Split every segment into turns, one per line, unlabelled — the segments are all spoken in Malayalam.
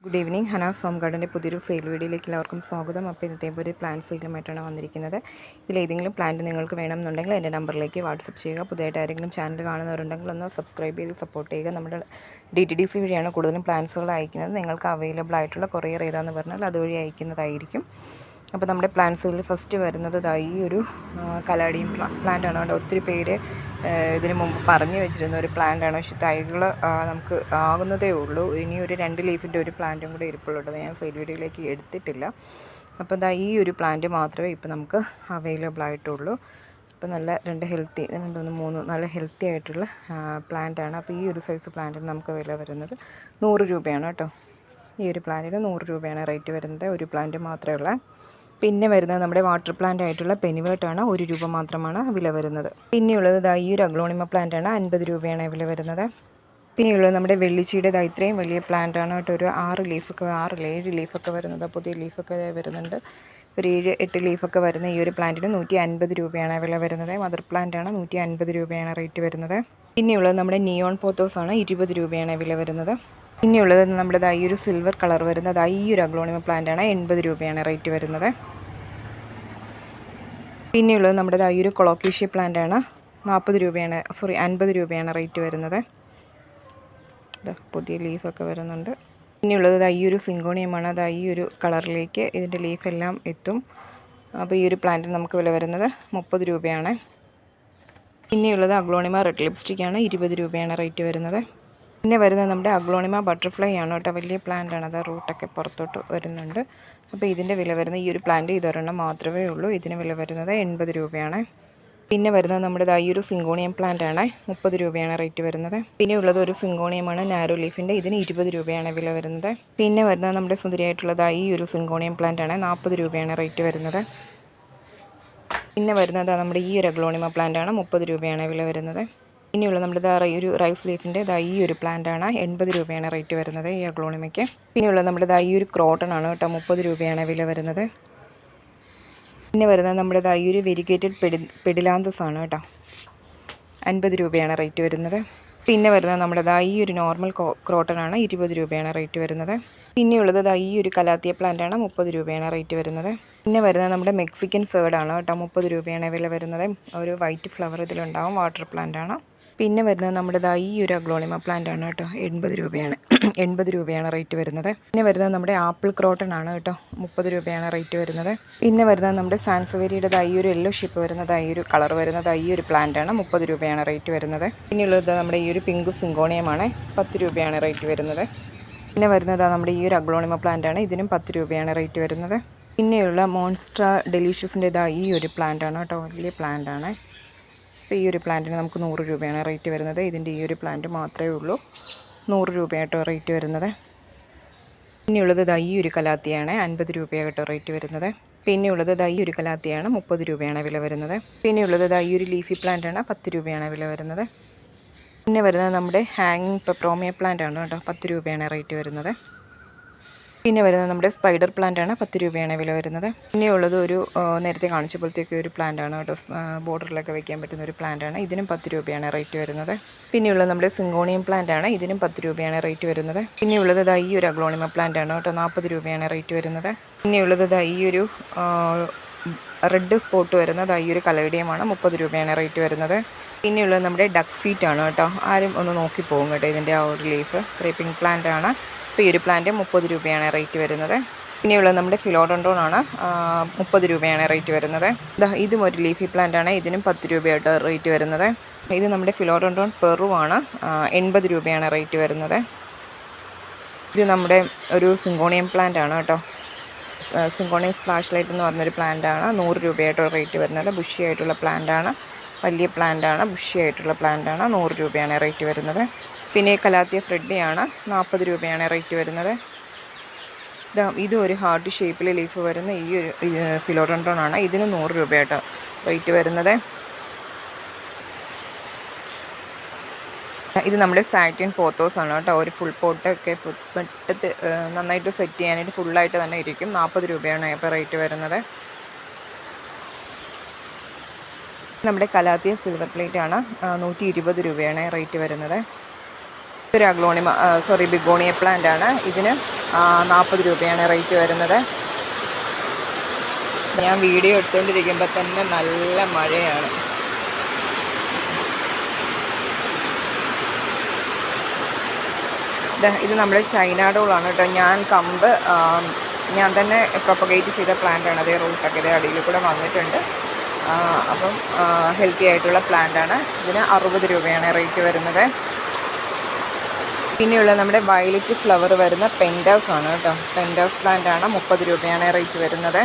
Good evening. ഹനാസ് ഹോം ഗാർഡൻ്റെ പുതിയൊരു സെയിൽ വീഡിയോയിലേക്ക് എല്ലാവർക്കും സ്വാഗതം. അപ്പോൾ ഇന്നത്തെ ഒരു പ്ലാന്റ് സെയിലുമായിട്ടാണ് വന്നിരിക്കുന്നത്. ഇതിലേതെങ്കിലും പ്ലാന്റ് നിങ്ങൾക്ക് വേണമെന്നുണ്ടെങ്കിൽ എൻ്റെ നമ്പറിലേക്ക് വാട്സപ്പ് ചെയ്യുക. പുതിയതായിട്ട് ആരെങ്കിലും ചാനൽ കാണുന്നവരുണ്ടെങ്കിൽ ഒന്ന് സബ്സ്ക്രൈബ് ചെയ്ത് സപ്പോർട്ട് ചെയ്യുക. നമ്മുടെ DTDC വഴിയാണ് കൂടുതലും പ്ലാന്റ്സുകൾ അയക്കുന്നത്. നിങ്ങൾക്ക് അവൈലബിൾ ആയിട്ടുള്ള കൊറിയർ ഏതാണെന്ന് പറഞ്ഞാൽ അതുവഴി അയക്കുന്നതായിരിക്കും. അപ്പോൾ നമ്മുടെ പ്ലാന്റ്സുകളിൽ ഫസ്റ്റ് വരുന്നത് ഈ ഒരു കലാഡിയം പ്ലാന്റാണ്. അവിടെ ഒത്തിരി പേര് ഇതിനു മുമ്പ് പറഞ്ഞു വെച്ചിരുന്ന ഒരു പ്ലാന്റാണ്. പക്ഷേ തൈകൾ നമുക്ക് ആകുന്നതേ ഉള്ളൂ. ഇനി ഒരു 2 ലീഫിൻ്റെ ഒരു പ്ലാന്റും കൂടെ ഇരിപ്പുള്ളത് ഞാൻ സെയിൽ വീഡിയോയിലേക്ക് എടുത്തിട്ടില്ല. അപ്പോൾ ഈ ഒരു പ്ലാന്റ് മാത്രമേ ഇപ്പോൾ നമുക്ക് അവൈലബിൾ ആയിട്ടുള്ളൂ. അപ്പോൾ നല്ല 3 നല്ല ഹെൽത്തി ആയിട്ടുള്ള പ്ലാന്റാണ്. അപ്പോൾ ഈ ഒരു സൈസ് പ്ലാന്റിന് നമുക്ക് വില വരുന്നത് 100 രൂപയാണ് കേട്ടോ. ഈ ഒരു പ്ലാന്റിന് 100 രൂപയാണ് റേറ്റ് വരുന്നത്. ഒരു പ്ലാന്റ് മാത്രമേ ഉള്ളൂ. പിന്നെ വരുന്നത് നമ്മുടെ വാട്ടർ പ്ലാന്റ് ആയിട്ടുള്ള പെനിവേർട്ടാണ്. 1 രൂപ മാത്രമാണ് വില വരുന്നത്. പിന്നെയുള്ളത് ഈ ഒരു അഗ്ലോണിമ പ്ലാന്റാണ്. 50 രൂപയാണ് വില വരുന്നത്. പിന്നെയുള്ളത് നമ്മുടെ വെള്ളിച്ചീയുടെ ഇത്രയും വലിയ പ്ലാന്റാണ് കേട്ടോ. ഒരു 6 ലീഫൊക്കെ 7 ലീഫൊക്കെ വരുന്നത്. പുതിയ ലീഫൊക്കെ വരുന്നുണ്ട്. ഒരു 7-8 ലീഫൊക്കെ വരുന്ന ഈ ഒരു പ്ലാന്റിന് 150 രൂപയാണ് വില വരുന്നത്. മദർ പ്ലാന്റാണ്. 150 രൂപയാണ് റേറ്റ് വരുന്നത്. പിന്നെയുള്ളത് നമ്മുടെ നിയോൺ പോത്തോസാണ്. 20 രൂപയാണ് വില വരുന്നത്. പിന്നെയുള്ളത് നമ്മുടെ ഈ ഒരു സിൽവർ കളർ വരുന്നത് ഈ ഒരു അഗ്ലോണിമ പ്ലാന്റാണ്. 80 രൂപയാണ് റേറ്റ് വരുന്നത്. പിന്നെയുള്ളത് നമ്മുടെ ഈ ഒരു കൊളോക്കേഷ്യ പ്ലാന്റാണ്. 50 രൂപയാണ് റേറ്റ് വരുന്നത്. പുതിയ ലീഫൊക്കെ വരുന്നുണ്ട്. പിന്നെയുള്ളത് ഈ ഒരു സിങ്കോണിയമാണ്. ഈ ഒരു കളറിലേക്ക് ഇതിൻ്റെ ലീഫെല്ലാം എത്തും. അപ്പോൾ ഈ ഒരു പ്ലാന്റിന് നമുക്ക് വില വരുന്നത് 30 രൂപയാണ്. പിന്നെയുള്ളത് അഗ്ലോണിമ റെഡ് ലിപ്സ്റ്റിക്കാണ്. 20 രൂപയാണ് റേറ്റ് വരുന്നത്. പിന്നെ വരുന്നത് നമ്മുടെ അഗ്ലോണിമ ബട്ടർഫ്ലൈ ആണ് കേട്ടോ. വലിയ പ്ലാന്റാണ്. അത് റൂട്ടൊക്കെ പുറത്തോട്ട് വരുന്നുണ്ട്. അപ്പോൾ ഇതിൻ്റെ വില വരുന്നത് ഈ ഒരു പ്ലാന്റ് ഇതൊരെണ്ണം മാത്രമേ ഉള്ളൂ. ഇതിന് വില വരുന്നത് 80 രൂപയാണ്. പിന്നെ വരുന്നത് നമ്മുടെ ഈ ഒരു സിങ്കോണിയം പ്ലാന്റ് ആണ്. 30 രൂപയാണ് റേറ്റ് വരുന്നത്. പിന്നെ ഉള്ളത് ഒരു സിങ്കോണിയമാണ് നാരോ ലീഫിൻ്റെ. ഇതിന് 20 രൂപയാണ് വില വരുന്നത്. പിന്നെ വരുന്നത് നമ്മുടെ സുന്ദരിയായിട്ടുള്ളത് ഈ ഒരു സിങ്കോണിയം പ്ലാന്റ് ആണ്. 40 രൂപയാണ് റേറ്റ് വരുന്നത്. പിന്നെ വരുന്നത് നമ്മുടെ ഈ ഒരു അഗ്ലോണിമ പ്ലാന്റ് ആണ്. 30 രൂപയാണ് വില വരുന്നത്. പിന്നെയുള്ള നമ്മുടെ ഈ ഒരു റൈസ് ലീഫിൻ്റെ ഈ ഒരു പ്ലാന്റ് ആണ്. 80 രൂപയാണ് റേറ്റ് വരുന്നത് ഈ അഗ്ലോണിമയ്ക്ക്. പിന്നെയുള്ള നമ്മുടെ ഈ ഒരു ക്രോട്ടൺ ആണ് കേട്ടോ. 30 രൂപയാണ് വില വരുന്നത്. പിന്നെ വരുന്നത് നമ്മുടെ ഈ ഒരു വെരിഗേറ്റഡ് പെഡിലാന്തസ് ആണ് കേട്ടോ. 50 രൂപയാണ് റേറ്റ് വരുന്നത്. പിന്നെ വരുന്നത് നമ്മുടെ ഈ ഒരു നോർമൽ ക്രോട്ടൺ ആണ്. 20 രൂപയാണ് റേറ്റ് വരുന്നത്. പിന്നെയുള്ളത് ഈ ഒരു കലാത്തിയ പ്ലാന്റ് ആണ്. 30 രൂപയാണ് റേറ്റ് വരുന്നത്. പിന്നെ വരുന്നത് നമ്മുടെ മെക്സിക്കൻ സേർഡാണ് കേട്ടോ. 30 രൂപയാണ് വില വരുന്നത്. ഒരു വൈറ്റ് ഫ്ലവർ ഇതിലുണ്ടാവും. വാട്ടർ പ്ലാന്റ് ആണ്. പിന്നെ വരുന്നത് നമ്മുടെ ഈ ഒരു അഗ്ലോണിമ പ്ലാന്റ് ആണ് കേട്ടോ. 80 രൂപയാണ് റേറ്റ് വരുന്നത്. പിന്നെ വരുന്നത് നമ്മുടെ ആപ്പിൾ ക്രോട്ടൺ ആണ് കേട്ടോ. 30 രൂപയാണ് റേറ്റ് വരുന്നത്. പിന്നെ വരുന്നത് നമ്മുടെ സാൻസവേരിയുടെ ഈ ഒരു യെല്ലോ ഷിപ്പ് വരുന്നത് ഈ ഒരു കളർ വരുന്നത് ഈ ഒരു പ്ലാന്റ് ആണ്. 30 രൂപയാണ് റേറ്റ് വരുന്നത്. പിന്നെയുള്ളത് നമ്മുടെ ഈ ഒരു പിങ്ക് സിങ്കോണിയമാണ്. 10 രൂപയാണ് റേറ്റ് വരുന്നത്. പിന്നെ വരുന്നത് നമ്മുടെ ഈ ഒരു അഗ്ലോണിമ പ്ലാന്റ് ആണ്. ഇതിനും 10 രൂപയാണ് റേറ്റ് വരുന്നത്. പിന്നെയുള്ള മോൺസ്ട്ര ഡെലീഷ്യസിൻ്റെ ഈ ഒരു പ്ലാന്റ് ആണ് കേട്ടോ. വലിയ പ്ലാന്റ് ആണ്. അപ്പോൾ ഈ ഒരു പ്ലാന്റിന് നമുക്ക് 100 രൂപയാണ് റേറ്റ് വരുന്നത്. ഇതിൻ്റെ ഈ ഒരു പ്ലാന്റ് മാത്രമേ ഉള്ളൂ 100 രൂപയായിട്ടോ റേറ്റ് വരുന്നത്. പിന്നെയുള്ളത് ഈ ഒരു കലാത്തിയാണ്. 50 രൂപയായിട്ടോ റേറ്റ് വരുന്നത്. പിന്നെയുള്ളത് ഈ ഒരു കലാത്തിയാണ്. 30 രൂപയാണ് വില വരുന്നത്. പിന്നെയുള്ളത് ഈ ഒരു ലീഫി പ്ലാന്റ് ആണ്. 10 രൂപയാണ് വില വരുന്നത്. പിന്നെ വരുന്നത് നമ്മുടെ ഹാങ്ങിങ് പെപ്രോമിയ പ്ലാന്റ് ആണ് കേട്ടോ. 10 രൂപയാണ് റേറ്റ് വരുന്നത്. പിന്നെ വരുന്നത് നമ്മുടെ സ്പൈഡർ പ്ലാന്റ് ആണ്. 10 രൂപയാണ് വില വരുന്നത്. പിന്നെയുള്ളത് ഒരു നേരത്തെ കാണിച്ചപ്പോഴത്തേക്ക് ഒരു പ്ലാന്റ് ആണ് കേട്ടോ. ബോർഡറിലൊക്കെ വെക്കാൻ പറ്റുന്ന ഒരു പ്ലാന്റ് ആണ്. ഇതിനും 10 രൂപയാണ് റേറ്റ് വരുന്നത്. പിന്നെയുള്ളത് നമ്മുടെ സിങ്കോണിയം പ്ലാന്റ് ആണ്. ഇതിനും 10 രൂപയാണ് റേറ്റ് വരുന്നത്. പിന്നെയുള്ളത് ഈ ഒരു അഗ്ലോണിമ പ്ലാന്റ് ആണ് കേട്ടോ. 40 രൂപയാണ് റേറ്റ് വരുന്നത്. പിന്നെയുള്ളത് ഈ ഒരു റെഡ് സ്പോട്ട് വരുന്നത് ഈ ഒരു കലേഡിയമാണ്. 30 രൂപയാണ് റേറ്റ് വരുന്നത്. പിന്നെയുള്ളത് നമ്മുടെ ഡക്ക് ഫീറ്റ് ആണ് കേട്ടോ. ആരും ഒന്ന് നോക്കിപ്പോകും കേട്ടോ. ഇതിൻ്റെ ആ ഒരു ലീഫ് ക്രീപ്പിംഗ് പ്ലാന്റ് ആണ്. അപ്പോൾ ഈ ഒരു പ്ലാന്റ് 30 രൂപയാണ് റേറ്റ് വരുന്നത്. പിന്നെയുള്ളത് നമ്മുടെ ഫിലോഡോണ്ടോൺ ആണ്. 30 രൂപയാണ് റേറ്റ് വരുന്നത്. ഇതും ഒരു ലീഫി പ്ലാന്റ് ആണ്. ഇതിനും 10 രൂപയായിട്ട് റേറ്റ് വരുന്നത്. ഇത് നമ്മുടെ ഫിലോഡോണ്ടോൺ പെറു ആണ്. 80 രൂപയാണ് റേറ്റ് വരുന്നത്. ഇത് നമ്മുടെ ഒരു സിങ്കോണിയം പ്ലാന്റ് ആണ് കേട്ടോ. സിങ്കോണിയം സ്പ്ലാഷ് ലൈറ്റ് എന്ന് പറഞ്ഞൊരു പ്ലാന്റ് ആണ്. 100 രൂപയായിട്ടോ റേറ്റ് വരുന്നത്. ബുഷി ആയിട്ടുള്ള പ്ലാന്റ് ആണ്. വലിയ പ്ലാന്റ് ആണ്. ബുഷി ആയിട്ടുള്ള പ്ലാന്റ് ആണ്. 100 രൂപയാണ് റേറ്റ് വരുന്നത്. പിന്നെ കലാത്തിയ ഫ്രെഡിയാണ്. 40 രൂപയാണ് റേറ്റ് വരുന്നത്. ഇതും ഒരു ഹാർട്ട് ഷേപ്പിൽ ലീഫ് വരുന്ന ഈ ഒരു ഫിലോഡോണ്ടോൺ ആണ്. ഇതിന് 100 രൂപയായിട്ടോ റേറ്റ് വരുന്നത്. ഇത് നമ്മുടെ സാറ്റിൻ പോത്തോസ് ആണ് കേട്ടോ. ഒരു ഫുൾ പോട്ടൊക്കെ പെട്ടത്ത് നന്നായിട്ട് സെറ്റ് ചെയ്യാനായിട്ട് ഫുള്ളായിട്ട് തന്നെ ഇരിക്കും. 40 രൂപയാണ് ഇപ്പോൾ റേറ്റ് വരുന്നത്. നമ്മുടെ കലാത്തിയ സിൽവർ പ്ലേറ്റ് ആണ്. 120 രൂപയാണ് റേറ്റ് വരുന്നത്. ഒരു ബിഗോണിയ പ്ലാന്റ് ആണ്. ഇതിന് 40 രൂപയാണ് റേറ്റ് വരുന്നത്. ഞാൻ വീഡിയോ എടുത്തുകൊണ്ടിരിക്കുമ്പോൾ തന്നെ നല്ല മഴയാണ്. ഇത് നമ്മുടെ ചൈന ഡോളാണ് കേട്ടോ. ഞാൻ തന്നെ പ്രൊപ്പഗേറ്റ് ചെയ്ത പ്ലാന്റാണ്. അതേ റൂട്ടൊക്കെ ഇതേ അടിയിൽ കൂടെ വന്നിട്ടുണ്ട്. അപ്പം ഹെൽത്തി ആയിട്ടുള്ള പ്ലാന്റാണ്. ഇതിന് 60 രൂപയാണ് റേറ്റ് വരുന്നത്. പിന്നെയുള്ള നമ്മുടെ വയലറ്റ് ഫ്ലവർ വരുന്ന പെൻഡാസ് ആണ് കേട്ടോ. പെൻഡാസ് പ്ലാന്റാണ്. 30 രൂപയാണ് റേറ്റ് വരുന്നത്.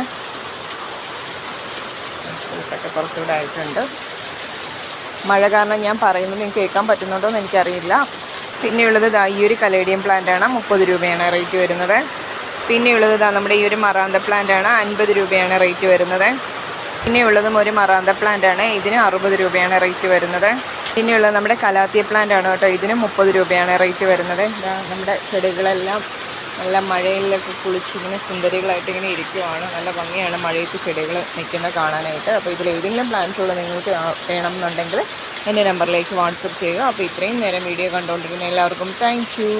റൂട്ടൊക്കെ കുറച്ചുകൂടെ ആയിട്ടുണ്ട്. മഴ കാരണം ഞാൻ പറയുന്നത് നിങ്ങൾക്ക് കേൾക്കാൻ പറ്റുന്നുണ്ടോ എന്ന് എനിക്കറിയില്ല. പിന്നെയുള്ളത് ഈ ഒരു കലേഡിയം പ്ലാന്റാണ്. 30 രൂപയാണ് റേറ്റ് വരുന്നത്. പിന്നെയുള്ളത് നമ്മുടെ ഈ ഒരു മറാന്ത പ്ലാന്റാണ്. 50 രൂപയാണ് റേറ്റ് വരുന്നത്. പിന്നെയുള്ളതും ഒരു മറാന്ത പ്ലാന്റാണ്. ഇതിന് 60 രൂപയാണ് റേറ്റ് വരുന്നത്. പിന്നെയുള്ളത് നമ്മുടെ കലാത്തിയ പ്ലാന്റാണ് കേട്ടോ. ഇതിന് 30 രൂപയാണ് റേറ്റ് വരുന്നത്. നമ്മുടെ ചെടികളെല്ലാം നല്ല മഴയിലൊക്കെ കുളിച്ചിങ്ങനെ സുന്ദരികളായിട്ട് ഇങ്ങനെ ഇരിക്കുവാണ്. നല്ല ഭംഗിയാണ് മഴയത്ത് ചെടികൾ നിൽക്കുന്നത് കാണാനായിട്ട്. അപ്പോൾ ഇതിലേതെങ്കിലും പ്ലാന്റ്സുകൾ നിങ്ങൾക്ക് വേണമെന്നുണ്ടെങ്കിൽ എൻ്റെ നമ്പറിലേക്ക് വാട്സപ്പ് ചെയ്യുക. അപ്പോൾ ഇത്രയും നേരം വീഡിയോ കണ്ടുകൊണ്ടിരുന്ന എല്ലാവർക്കും താങ്ക് യു.